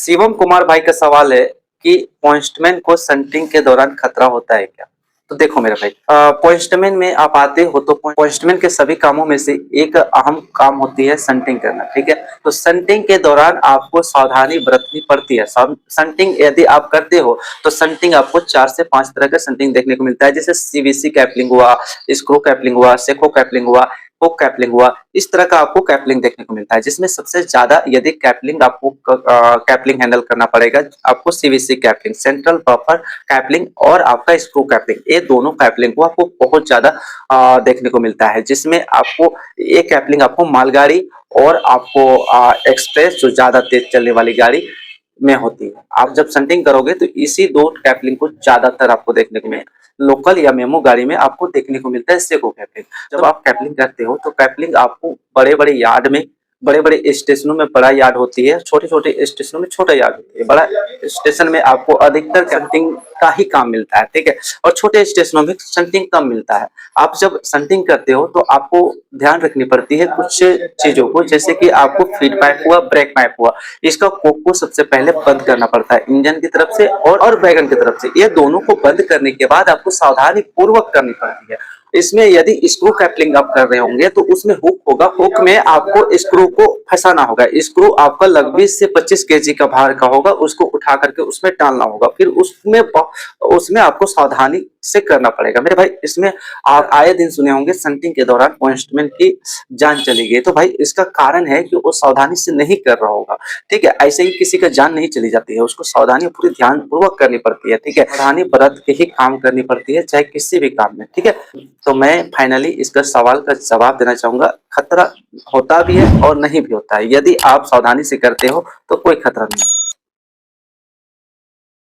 शिवम कुमार भाई का सवाल है कि पोस्टमैन को संटिंग के दौरान खतरा होता है क्या? तो देखो मेरे भाई, पोस्टमैन में आप आते हो तो पोस्टमैन के सभी कामों में से एक अहम काम होती है संटिंग करना, ठीक है। तो संटिंग के दौरान आपको सावधानी बरतनी पड़ती है। संटिंग यदि आप करते हो तो संटिंग आपको 4 से 5 तरह का संटिंग देखने को मिलता है, जैसे सीवीसी कैपलिंग हुआ, स्क्रू कैपलिंग हुआ, सेको कैपलिंग हुआ, हुक कैपलिंग हुआ। इस तरह का आपको कैपलिंग देखने को मिलता है, जिसमें सबसे ज्यादा यदि कैपलिंग आपको कैपलिंग हैंडल करना पड़ेगा, आपको सीवीसी कैपलिंग, सेंट्रल बफर कैपलिंग और आपका स्क्रू कैपलिंग, ये दोनों कैपलिंग को आपको बहुत ज्यादा देखने को मिलता है। जिसमें आपको ये कैपलिंग आपको मालगाड़ी और आपको एक्सप्रेस जो ज्यादा तेज चलने वाली गाड़ी में होती है। आप जब संटिंग करोगे तो इसी दो कैपलिंग को ज्यादातर आपको देखने को मिलेगा। लोकल या मेमो गाड़ी में आपको देखने को मिलता है सेको कैपलिंग। जब आप कैपलिंग करते हो तो कैपलिंग आपको बड़े बड़े यार्ड में, बड़े बड़े स्टेशनों में बड़ा यार्ड होती है, छोटे छोटे स्टेशनों में छोटा यार्ड होती है। बड़ा स्टेशन में आपको अधिकतर संटिंग का ही काम मिलता है, ठीक है, और छोटे स्टेशनों में संटिंग कम मिलता है। आप जब संटिंग करते हो तो आपको ध्यान रखनी पड़ती है कुछ चीजों को, जैसे कि आपको फीड पाइप हुआ, ब्रेक पाइप हुआ, इसका कोक को सबसे पहले बंद करना पड़ता है इंजन की तरफ से और वैगन की तरफ से। ये दोनों को बंद करने के बाद आपको सावधानी पूर्वक करनी पड़ती है। इसमें यदि स्क्रू कैपलिंग आप कर रहे होंगे तो उसमें हुक होगा, हुक में आपको स्क्रू को फंसाना होगा। स्क्रू आपका लगभग 20 से 25 केजी का भार का होगा, उसको उठा करके उसमें डालना होगा। फिर उसमें आपको सावधानी से करना पड़ेगा मेरे भाई। इसमें आप आए दिन सुने होंगे संटिंग के दौरान पोस्टमैन की जान चली गई, तो भाई इसका कारण है कि वो सावधानी से नहीं कर रहा होगा, ठीक है। ऐसे ही किसी का जान नहीं चली जाती है, उसको सावधानी पूरी ध्यान पूर्वक करनी पड़ती है, ठीक है। सावधानी बरत के ही काम करनी पड़ती है, चाहे किसी भी काम में, ठीक है। तो मैं फाइनली इसका सवाल का जवाब देना चाहूंगा, खतरा होता भी है और नहीं भी होता है। यदि आप सावधानी से करते हो तो कोई खतरा नहीं।